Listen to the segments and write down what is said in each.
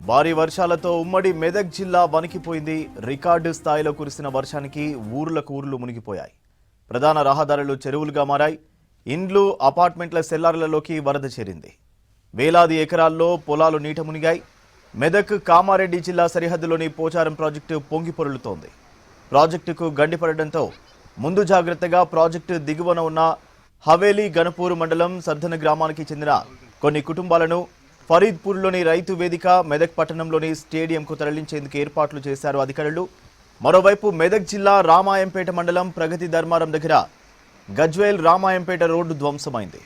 భారీ వర్షాలతో ఉమ్మడి మెదక్ జిల్లా వణికిపోయింది. రికార్డు స్థాయిలో కురిసిన వర్షానికి ఊర్లకు ఊర్లు మునిగిపోయాయి. ప్రధాన రహదారులు చెరువులుగా మారాయి. ఇండ్లు, అపార్ట్మెంట్ల సెల్లార్లలోకి వరద చేరింది. వేలాది ఎకరాల్లో పొలాలు నీట మునిగాయి. మెదక్ కామారెడ్డి జిల్లా సరిహద్దులోని పోచారం ప్రాజెక్టు పొంగి పొర్లుతోంది. ప్రాజెక్టుకు గండిపడడంతో ముందు జాగ్రత్తగా ప్రాజెక్టు దిగువన ఉన్న హవేలీ గణపూర్ మండలం సర్ధన గ్రామానికి చెందిన కొన్ని కుటుంబాలను ఫరీద్పూర్లోని రైతు వేదిక, మెదక్ పట్టణంలోని స్టేడియంకు తరలించేందుకు ఏర్పాట్లు చేశారు అధికారులు. మరోవైపు మెదక్ జిల్లా రామాయంపేట మండలం ప్రగతి ధర్మారం దగ్గర గజ్వేల్ రామాయంపేట రోడ్డు ధ్వంసమైంది.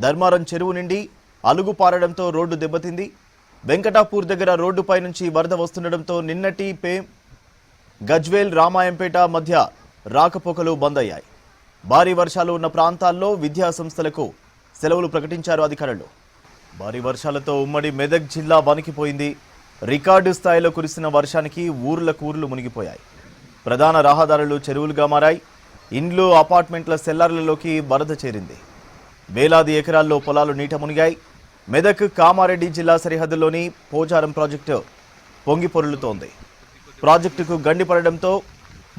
ధర్మారం చెరువు నుండి అలుగు పారడంతో రోడ్డు దెబ్బతింది. వెంకటాపూర్ దగ్గర రోడ్డుపై నుంచి వరద వస్తుండటంతో నిన్నటి గజ్వేల్ రామాయంపేట మధ్య రాకపోకలు బంద్ అయ్యాయి. భారీ వర్షాలు ఉన్న ప్రాంతాల్లో విద్యా సంస్థలకు సెలవులు ప్రకటించారు అధికారులు. భారీ వర్షాలతో ఉమ్మడి మెదక్ జిల్లా వణికిపోయింది. రికార్డు స్థాయిలో కురిసిన వర్షానికి ఊర్లకు ఊర్లు మునిగిపోయాయి. ప్రధాన రహదారులు చెరువులుగా మారాయి. ఇండ్లు, అపార్ట్మెంట్ల సెల్లార్లలోకి వరద చేరింది. వేలాది ఎకరాల్లో పొలాలు నీట మునిగాయి. మెదక్ కామారెడ్డి జిల్లా సరిహద్దులోని పోచారం ప్రాజెక్టు పొంగి పొర్లుతోంది. ప్రాజెక్టుకు గండిపడడంతో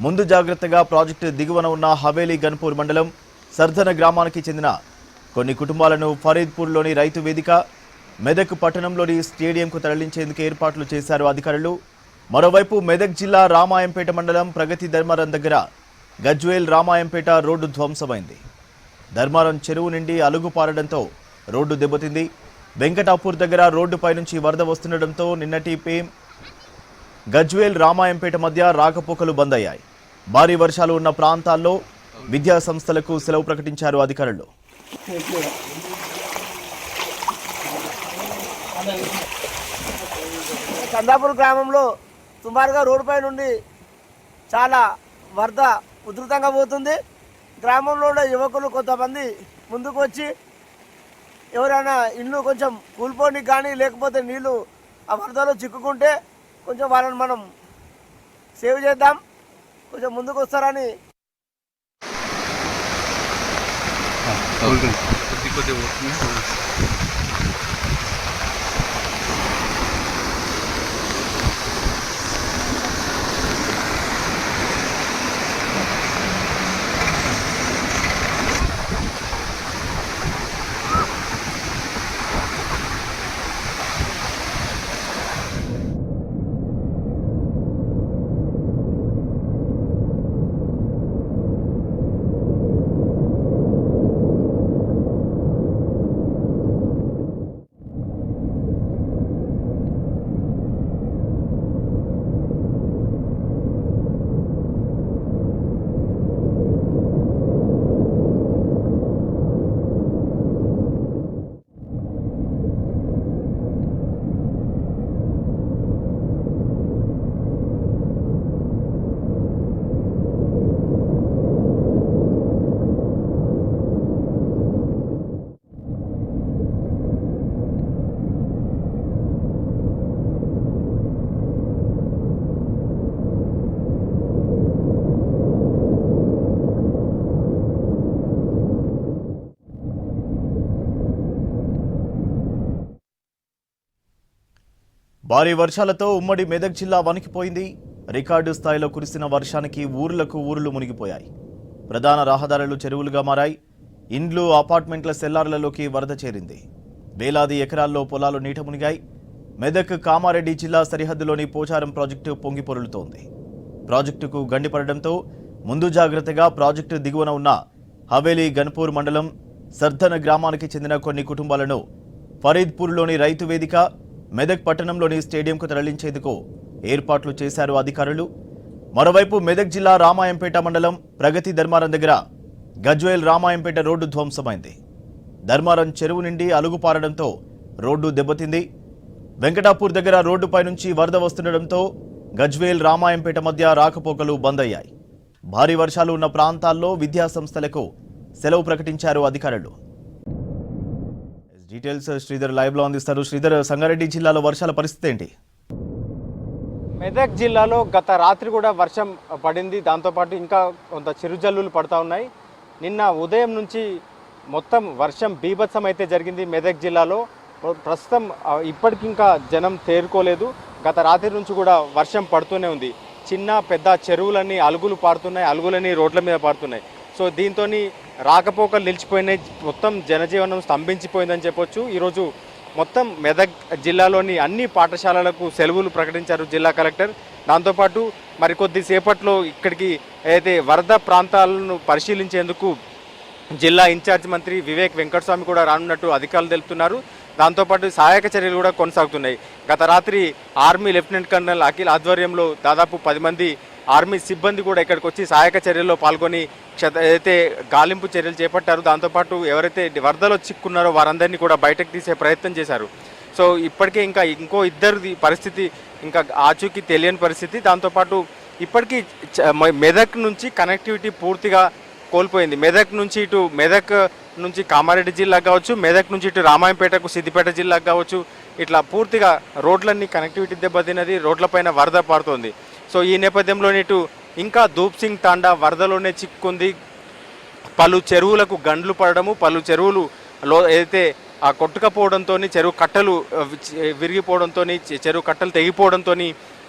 ముందు జాగ్రత్తగా ప్రాజెక్టు దిగువన ఉన్న హవేలీ గన్పూర్ మండలం సర్ధన గ్రామానికి చెందిన కొన్ని కుటుంబాలను ఫరీద్పూర్లోని రైతు వేదిక, మెదక్ పట్టణంలోని స్టేడియంకు తరలించేందుకు ఏర్పాట్లు చేశారు అధికారులు. మరోవైపు మెదక్ జిల్లా రామాయంపేట మండలం ప్రగతి ధర్మారం దగ్గర గజ్వేల్ రామాయంపేట రోడ్డు ధ్వంసమైంది. ధర్మారం చెరువు నుండి అలుగు పారడంతో రోడ్డు దెబ్బతింది. వెంకటాపూర్ దగ్గర రోడ్డుపై నుంచి వరద వస్తుండటంతో నిన్నటి గజ్వేల్ రామాయంపేట మధ్య రాకపోకలు బంద్ అయ్యాయి. భారీ వర్షాలు ఉన్న ప్రాంతాల్లో విద్యా సంస్థలకు సెలవు ప్రకటించారు అధికారులు. చందాపూర్ గ్రామంలో సుమారుగా రోడ్డుపై నుండి చాలా వరద ఉధృతంగా పోతుంది. గ్రామంలో ఉన్న యువకులు కొంతమంది ముందుకు వచ్చి ఎవరైనా ఇల్లు కొంచెం కూలిపోని కానీ లేకపోతే నీళ్లు ఆ వరదలో చిక్కుకుంటే కొంచెం వాళ్ళని మనం సేవ్ చేద్దాం, కొంచెం ముందుకు వస్తారని భారీ వర్షాలతో ఉమ్మడి మెదక్ జిల్లా వణికిపోయింది. రికార్డు స్థాయిలో కురిసిన వర్షానికి ఊర్లకు ఊర్లు మునిగిపోయాయి. ప్రధాన రహదారులు చెరువులుగా మారాయి. ఇండ్లు, అపార్ట్మెంట్ల సెల్లార్లలోకి వరద చేరింది. వేలాది ఎకరాల్లో పొలాలు నీట మునిగాయి. మెదక్ కామారెడ్డి జిల్లా సరిహద్దులోని పోచారం ప్రాజెక్టు పొంగి పొర్లుతోంది. ప్రాజెక్టుకు గండిపడడంతో ముందు జాగ్రత్తగా ప్రాజెక్టు దిగువన ఉన్న హవేలీ గన్పూర్ మండలం సర్ధన గ్రామానికి చెందిన కొన్ని కుటుంబాలను ఫరీద్పూర్లోని రైతు వేదిక, మెదక్ పట్టణంలోని స్టేడియంకు తరలించేందుకు ఏర్పాట్లు చేశారు అధికారులు. మరోవైపు మెదక్ జిల్లా రామాయంపేట మండలం ప్రగతి ధర్మారం దగ్గర గజ్వేల్ రామాయంపేట రోడ్డు ధ్వంసమైంది. ధర్మారం చెరువు నుండి అలుగు పారడంతో రోడ్డు దెబ్బతింది. వెంకటాపూర్ దగ్గర రోడ్డుపై నుంచి వరద వస్తుండటంతో గజ్వేల్ రామాయంపేట మధ్య రాకపోకలు బంద్ అయ్యాయి. భారీ వర్షాలు ఉన్న ప్రాంతాల్లో విద్యా సంస్థలకు సెలవు ప్రకటించారు అధికారులు. డీటెయిల్స్ శ్రీధర్ లైవ్ లో అందిస్తారు. శ్రీధర్, సంగారెడ్డి జిల్లాలో వర్షాల పరిస్థితి ఏంటి? మెదక్ జిల్లాలో గత రాత్రి కూడా వర్షం పడింది. దాంతోపాటు ఇంకా కొంత చిరుజల్లులు పడుతూ ఉన్నాయి. నిన్న ఉదయం నుంచి మొత్తం వర్షం బీభత్సం అయితే జరిగింది మెదక్ జిల్లాలో. ప్రస్తుతం ఇప్పటికి ఇంకా జనం తేరుకోలేదు. గత రాత్రి నుంచి కూడా వర్షం పడుతూనే ఉంది. చిన్న పెద్ద చెరువులన్నీ అలుగులు పారుతున్నాయి, అలుగులన్నీ రోడ్ల మీద పారుతున్నాయి. సో దీంతో రాకపోకలు నిలిచిపోయినాయి, మొత్తం జనజీవనం స్తంభించిపోయిందని చెప్పొచ్చు. ఈరోజు మొత్తం మెదక్ జిల్లాలోని అన్ని పాఠశాలలకు సెలవులు ప్రకటించారు జిల్లా కలెక్టర్. దాంతోపాటు మరికొద్ది సేపట్లో ఇక్కడికి ఏదైతే వరద ప్రాంతాలను పరిశీలించేందుకు జిల్లా ఇన్ఛార్జ్ మంత్రి వివేక్ వెంకటస్వామి కూడా రానున్నట్టు అధికారులు తెలుపుతున్నారు. దాంతోపాటు సహాయక చర్యలు కూడా కొనసాగుతున్నాయి. గత రాత్రి ఆర్మీ లెఫ్టినెంట్ కర్నల్ అఖిల్ ఆధ్వర్యంలో దాదాపు 10 మంది ఆర్మీ సిబ్బంది కూడా ఇక్కడికి వచ్చి సహాయక చర్యల్లో పాల్గొని ఏదైతే గాలింపు చర్యలు చేపట్టారు. దాంతోపాటు ఎవరైతే వరదలో చిక్కున్నారో వారందరినీ కూడా బయటకు తీసే ప్రయత్నం చేశారు. సో ఇప్పటికే ఇంకో ఇద్దరిది పరిస్థితి ఇంకా ఆచూకీ తెలియని పరిస్థితి. దాంతోపాటు ఇప్పటికీ మెదక్ నుంచి కనెక్టివిటీ పూర్తిగా కోల్పోయింది. మెదక్ నుంచి కామారెడ్డి జిల్లాకు కావచ్చు, మెదక్ నుంచి ఇటు రామాయంపేటకు సిద్దిపేట జిల్లాకు కావచ్చు, ఇట్లా పూర్తిగా రోడ్లన్నీ కనెక్టివిటీ దెబ్బతిన్నది, రోడ్లపైన వరద పారుతోంది. సో ఈ నేపథ్యంలో ఇటు ఇంకా ధూప్ సింగ్ తాండా వరదలోనే చిక్కుంది. పలు చెరువులకు గండ్లు పడడము, పలు చెరువులు ఏదైతే కొట్టుకపోవడంతో చెరువు కట్టలు విరిగిపోవడంతో, చెరువు కట్టలు తెగిపోవడంతో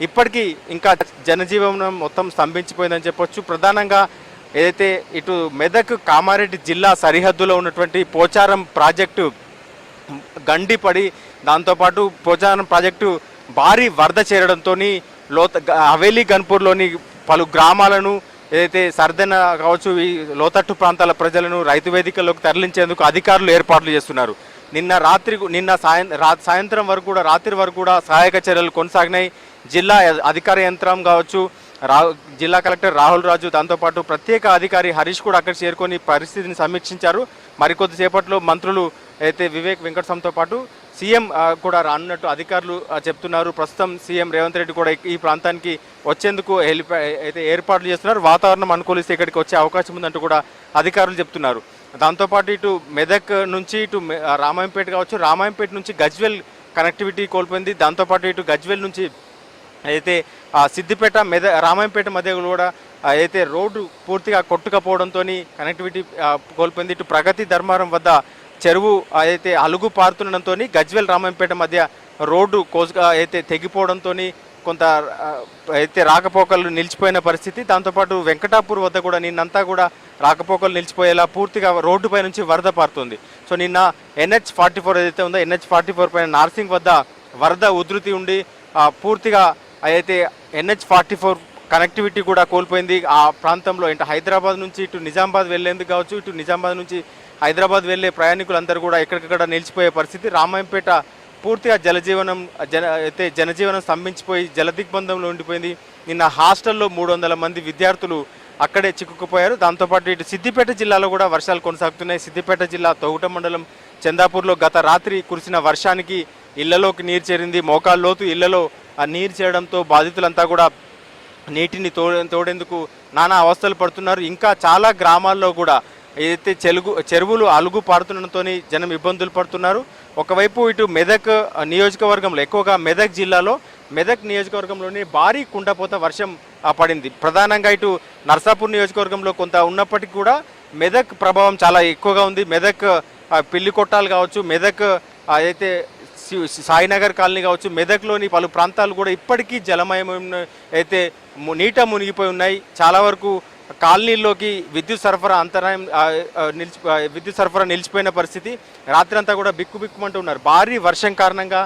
ఇప్పటికీ ఇంకా జనజీవనం మొత్తం స్తంభించిపోయిందని చెప్పొచ్చు. ప్రధానంగా ఏదైతే ఇటు మెదక్ కామారెడ్డి జిల్లా సరిహద్దులో ఉన్నటువంటి పోచారం ప్రాజెక్టు గండిపడి, దాంతోపాటు పోచారం ప్రాజెక్టు భారీ వరద చేరడంతో హవేలీ గన్పూర్లోని పలు గ్రామాలను ఏదైతే సర్దన కావచ్చు, ఈ లోతట్టు ప్రాంతాల ప్రజలను రైతు వేదికల్లోకి తరలించేందుకు అధికారులు ఏర్పాట్లు చేస్తున్నారు. నిన్న సాయంత్రం వరకు కూడా, రాత్రి వరకు కూడా సహాయక చర్యలు కొనసాగినాయి. జిల్లా అధికార యంత్రం కావచ్చు, జిల్లా కలెక్టర్ రాహుల్ రాజు, దాంతోపాటు ప్రత్యేక అధికారి హరీష్ కూడా అక్కడ చేరుకొని పరిస్థితిని సమీక్షించారు. మరికొద్దిసేపట్లో మంత్రులు అయితే వివేక్ వెంకటస్వామితో పాటు సీఎం కూడా రానున్నట్టు అధికారులు చెప్తున్నారు. ప్రస్తుతం సీఎం రేవంత్ రెడ్డి కూడా ఈ ప్రాంతానికి వచ్చేందుకు అయితే ఏర్పాట్లు చేస్తున్నారు. వాతావరణం అనుకూలిస్తే ఇక్కడికి వచ్చే అవకాశం ఉందంటూ కూడా అధికారులు చెప్తున్నారు. దాంతోపాటు ఇటు మెదక్ నుంచి ఇటు రామాయంపేట కావచ్చు, రామాయంపేట నుంచి గజ్వెల్ కనెక్టివిటీ కోల్పోయింది. దాంతోపాటు ఇటు గజ్వెల్ నుంచి అయితే సిద్దిపేట రామాయంపేట మధ్య కూడా అయితే రోడ్డు పూర్తిగా కొట్టుకపోవడంతో కనెక్టివిటీ కోల్పోయింది. ఇటు ప్రగతి ధర్మారం వద్ద చెరువు అయితే అలుగు పారుతుండడంతో గజ్వెల్ రామాయంపేట మధ్య రోడ్డు కోసుగా అయితే తెగిపోవడంతో కొంత అయితే రాకపోకలు నిలిచిపోయిన పరిస్థితి. దాంతోపాటు వెంకటాపూర్ వద్ద కూడా నిన్నంతా కూడా రాకపోకలు నిలిచిపోయేలా పూర్తిగా రోడ్డుపై నుంచి వరద పారుతుంది. సో నిన్న NH44 ఏదైతే ఉందో NH44 పైన నార్సింగ్ వద్ద వరద ఉధృతి ఉండి పూర్తిగా అయితే NH44 కనెక్టివిటీ కూడా కోల్పోయింది. ఆ ప్రాంతంలో అంటే హైదరాబాద్ నుంచి ఇటు నిజామాబాద్ వెళ్లేందుకు కావచ్చు, ఇటు నిజామాబాద్ నుంచి హైదరాబాద్ వెళ్లే ప్రయాణికులందరూ కూడా ఎక్కడికక్కడ నిలిచిపోయే పరిస్థితి. రామాయంపేట పూర్తిగా జనజీవనం స్తంభించిపోయి జలదిగ్బంధంలో ఉండిపోయింది. నిన్న హాస్టల్లో 300 మంది విద్యార్థులు అక్కడే చిక్కుకుపోయారు. దాంతోపాటు ఇటు సిద్దిపేట జిల్లాలో కూడా వర్షాలు కొనసాగుతున్నాయి. సిద్దిపేట జిల్లా తొగుట మండలం చందాపూర్లో గత రాత్రి కురిసిన వర్షానికి ఇళ్లలోకి నీరు చేరింది. మోకాళ్ళ లోతు ఇళ్లలో ఆ నీరు చేరడంతో బాధితులంతా కూడా నీటిని తోడేందుకు నానా అవస్థలు పడుతున్నారు. ఇంకా చాలా గ్రామాల్లో కూడా ఏదైతే చెరువులు అలుగు పారుతుండడంతో జనం ఇబ్బందులు పడుతున్నారు. ఒకవైపు ఇటు మెదక్ నియోజకవర్గంలో, ఎక్కువగా మెదక్ నియోజకవర్గంలోని భారీ కుండపోత వర్షం పడింది. ప్రధానంగా ఇటు నర్సాపూర్ నియోజకవర్గంలో కొంత ఉన్నప్పటికీ కూడా మెదక్ ప్రభావం చాలా ఎక్కువగా ఉంది. మెదక్ పిల్లి కొట్టాలు కావచ్చు, మెదక్ అయితే సాయినగర్ కాలనీ కావచ్చు, మెదక్లోని పలు ప్రాంతాలు కూడా ఇప్పటికీ జలమయం అయితే నీట మునిగిపోయి ఉన్నాయి. చాలా వరకు కాలనీల్లోకి విద్యుత్ సరఫరా నిలిచిపోయిన పరిస్థితి. రాత్రి అంతా కూడా బిక్కుబిక్కుమంటూ ఉన్నారు. భారీ వర్షం కారణంగా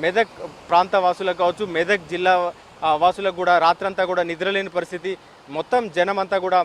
మెదక్ ప్రాంత వాసులకు కావచ్చు, మెదక్ జిల్లా వాసులకు కూడా రాత్రంతా కూడా నిద్రలేని పరిస్థితి. మొత్తం జనం అంతా కూడా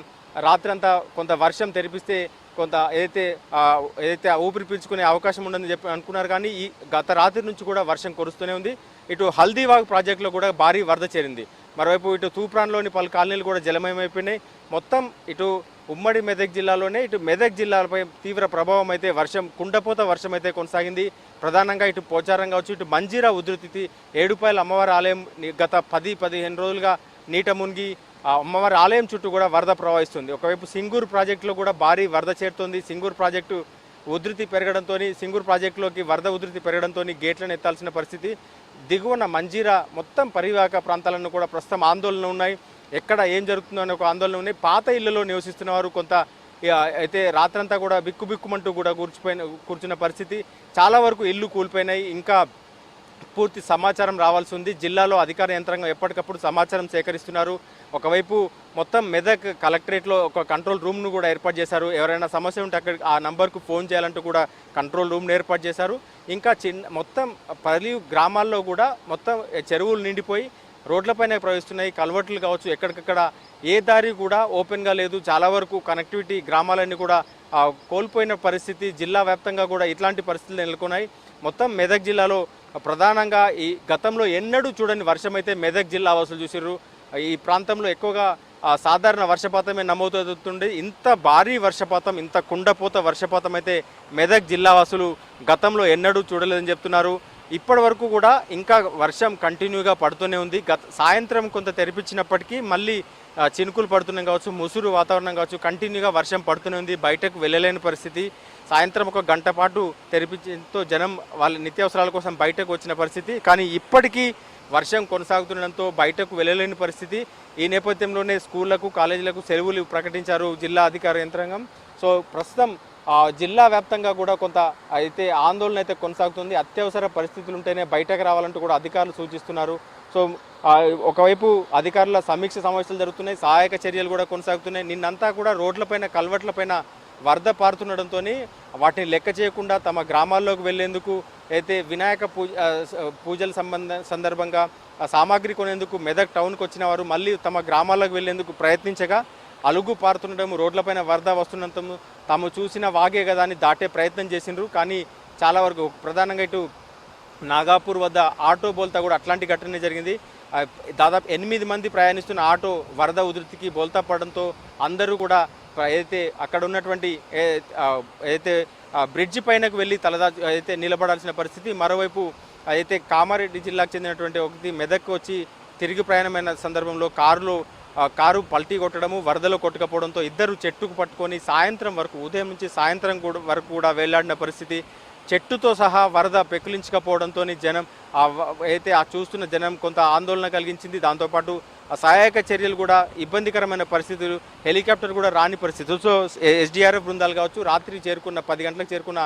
రాత్రంతా కొంత వర్షం తెరిపిస్తే కొంత ఏదైతే ఊపిరి పీల్చుకునే అవకాశం ఉండదని చెప్పి అనుకున్నారు. కానీ ఈ గత రాత్రి నుంచి కూడా వర్షం కురుస్తూనే ఉంది. ఇటు హల్దీవాగ్ ప్రాజెక్టులో కూడా భారీ వరద చేరింది. మరోవైపు ఇటు తూప్రాన్లోని పలు కాలనీలు కూడా జలమయమైపోయినాయి. మొత్తం ఇటు ఉమ్మడి మెదక్ జిల్లాలోనే ఇటు మెదక్ జిల్లాలపై తీవ్ర ప్రభావం అయితే కుండపోత వర్షం అయితే కొనసాగింది. ప్రధానంగా ఇటు పోచారం కావచ్చు, ఇటు మంజీరా ఉధృతి, ఏడుపాయల అమ్మవారి ఆలయం గత 10-15 రోజులుగా నీట మునిగి ఆ అమ్మవారి ఆలయం చుట్టూ కూడా వరద ప్రవహిస్తుంది. ఒకవైపు సింగూరు ప్రాజెక్టులో కూడా భారీ వరద చేరుతోంది. సింగూరు ప్రాజెక్టు ఉధృతి పెరగడంతో, సింగూరు ప్రాజెక్టులోకి వరద ఉధృతి పెరగడంతో గేట్లను ఎత్తాల్సిన పరిస్థితి. దిగువన మంజీరా మొత్తం పరివాహక ప్రాంతాలను కూడా ప్రస్తుతం ఆందోళన ఉన్నాయి. ఎక్కడ ఏం జరుగుతుందో అనే ఒక ఆందోళన ఉన్నాయి. పాత ఇళ్లలో నివసిస్తున్న వారు కొంత అయితే రాత్రంతా కూడా బిక్కుబిక్కుమంటూ కూడా కూర్చున్న పరిస్థితి. చాలా వరకు ఇల్లు కూలిపోయినాయి. ఇంకా పూర్తి సమాచారం రావాల్సి ఉంది. జిల్లాలో అధికార యంత్రాంగం ఎప్పటికప్పుడు సమాచారం సేకరిస్తున్నారు. ఒకవైపు మొత్తం మెదక్ కలెక్టరేట్లో ఒక కంట్రోల్ రూమ్ను కూడా ఏర్పాటు చేశారు. ఎవరైనా సమస్య ఉంటే అక్కడ ఆ నంబర్కు ఫోన్ చేయాలంటూ కూడా కంట్రోల్ రూమ్ను ఏర్పాటు చేశారు. ఇంకా మొత్తం 10 గ్రామాల్లో కూడా మొత్తం చెరువులు నిండిపోయి రోడ్లపైన ప్రవహిస్తున్నాయి. కల్వర్ట్లు కావచ్చు, ఎక్కడికక్కడ ఏ దారి కూడా ఓపెన్గా లేదు. చాలా వరకు కనెక్టివిటీ గ్రామాలన్నీ కూడా కోల్పోయిన పరిస్థితి. జిల్లా వ్యాప్తంగా కూడా ఇట్లాంటి పరిస్థితులు నెలకొన్నాయి. మొత్తం మెదక్ జిల్లాలో ప్రధానంగా ఈ గతంలో ఎన్నడూ చూడని వర్షం అయితే మెదక్ జిల్లా వాసులు చూసిర్రు. ఈ ప్రాంతంలో ఎక్కువగా సాధారణ వర్షపాతమే నమోదవుతుండే. ఇంత భారీ వర్షపాతం, ఇంత కుండపోత వర్షపాతం అయితే మెదక్ జిల్లా వాసులు గతంలో ఎన్నడూ చూడలేదని చెప్తున్నారు. ఇప్పటి వరకు కూడా ఇంకా వర్షం కంటిన్యూగా పడుతూనే ఉంది. సాయంత్రం కొంత తెరిపించినప్పటికీ మళ్ళీ చినుకులు పడుతున్నాయి కావచ్చు, ముసురు వాతావరణం కావచ్చు, కంటిన్యూగా వర్షం పడుతూనే ఉంది. బయటకు వెళ్ళలేని పరిస్థితి. సాయంత్రం ఒక గంట పాటు తెరిపించడంతో జనం వాళ్ళ నిత్యావసరాల కోసం బయటకు వచ్చిన పరిస్థితి. కానీ ఇప్పటికీ వర్షం కొనసాగుతుండడంతో బయటకు వెళ్ళలేని పరిస్థితి. ఈ నేపథ్యంలోనే స్కూళ్లకు, కాలేజీలకు సెలవులు ప్రకటించారు జిల్లా అధికార యంత్రాంగం. సో ప్రస్తుతం జిల్లా వ్యాప్తంగా కూడా కొంత అయితే ఆందోళన అయితే కొనసాగుతుంది. అత్యవసర పరిస్థితులు ఉంటేనే బయటకు రావాలంటూ కూడా అధికారులు సూచిస్తున్నారు. సో ఒకవైపు అధికారుల సమీక్ష సమావేశాలు జరుగుతున్నాయి, సహాయక చర్యలు కూడా కొనసాగుతున్నాయి. నిన్నంతా కూడా రోడ్లపైన, కల్వర్ట్లపైన వరద పారుతుండడంతో వాటిని లెక్క చేయకుండా తమ గ్రామాల్లోకి వెళ్లేందుకు అయితే వినాయక పూజల సందర్భంగా సామాగ్రి కొనేందుకు మెదక్ టౌన్కి వచ్చిన వారు మళ్ళీ తమ గ్రామాల్లోకి వెళ్లేందుకు ప్రయత్నించగా అలుగు పారుతుండడం, రోడ్లపైన వరద వస్తుండటం, తాము చూసిన వాగే కదా అని దాటే ప్రయత్నం చేసిండ్రు. కానీ చాలా వరకు ప్రధానంగా ఇటు నాగాపూర్ వద్ద ఆటో బోల్తా కూడా అట్లాంటి ఘటనే జరిగింది. దాదాపు 8 మంది ప్రయాణిస్తున్న ఆటో వరద ఉధృతికి బోల్తా పడడంతో అందరూ కూడా అయితే అక్కడ ఉన్నటువంటి అయితే బ్రిడ్జి పైనకు వెళ్ళి అయితే నిలబడాల్సిన పరిస్థితి. మరోవైపు అయితే కామారెడ్డి జిల్లాకు చెందినటువంటి ఒకటి మెదక్కు వచ్చి తిరిగి ప్రయాణమైన సందర్భంలో కారు పల్టీ కొట్టడము, వరదలో కొట్టుకపోవడంతో ఇద్దరు చెట్టుకు పట్టుకొని సాయంత్రం వరకు, ఉదయం నుంచి సాయంత్రం వరకు కూడా వేలాడిన పరిస్థితి. చెట్టుతో సహా వరద పెకిలించకపోవడంతో జనం అయితే చూస్తున్న జనం కొంత ఆందోళన కలిగించింది. దాంతోపాటు సహాయక చర్యలు కూడా ఇబ్బందికరమైన పరిస్థితులు, హెలికాప్టర్ కూడా రాని పరిస్థితులు. సో ఎస్డిఆర్ఎఫ్ బృందాలు కావచ్చు, రాత్రి 10 గంటలకు చేరుకున్న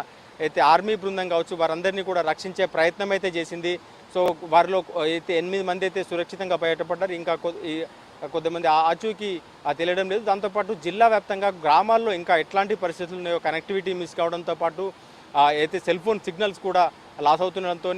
అయితే ఆర్మీ బృందం కావచ్చు, వారందరినీ కూడా రక్షించే ప్రయత్నం అయితే చేసింది. సో వారిలో అయితే 8 మంది అయితే సురక్షితంగా బయటపడ్డారు. ఇంకా కొద్దిమంది ఆచూకీ తెలియడం లేదు. దాంతోపాటు జిల్లా వ్యాప్తంగా గ్రామాల్లో ఇంకా ఎట్లాంటి పరిస్థితులు ఉన్నాయో, కనెక్టివిటీ మిస్ కావడంతో పాటు అయితే సెల్ ఫోన్ సిగ్నల్స్ కూడా లాస్ అవుతుండడంతో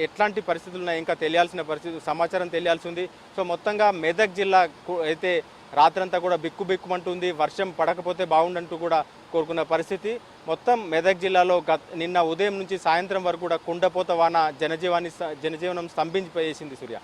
ఎట్లాంటి పరిస్థితులు ఉన్నాయి ఇంకా తెలియాల్సిన సమాచారం తెలియాల్సి ఉంది. సో మొత్తంగా మెదక్ జిల్లా అయితే రాత్రంతా కూడా బిక్కుబిక్కుమంటుంది. వర్షం పడకపోతే బాగుండంటూ కూడా కోరుకున్న పరిస్థితి. మొత్తం మెదక్ జిల్లాలో నిన్న ఉదయం నుంచి సాయంత్రం వరకు కూడా కుండపోత వాన జనజీవనం స్తంభించిపోయేసింది. సూర్య.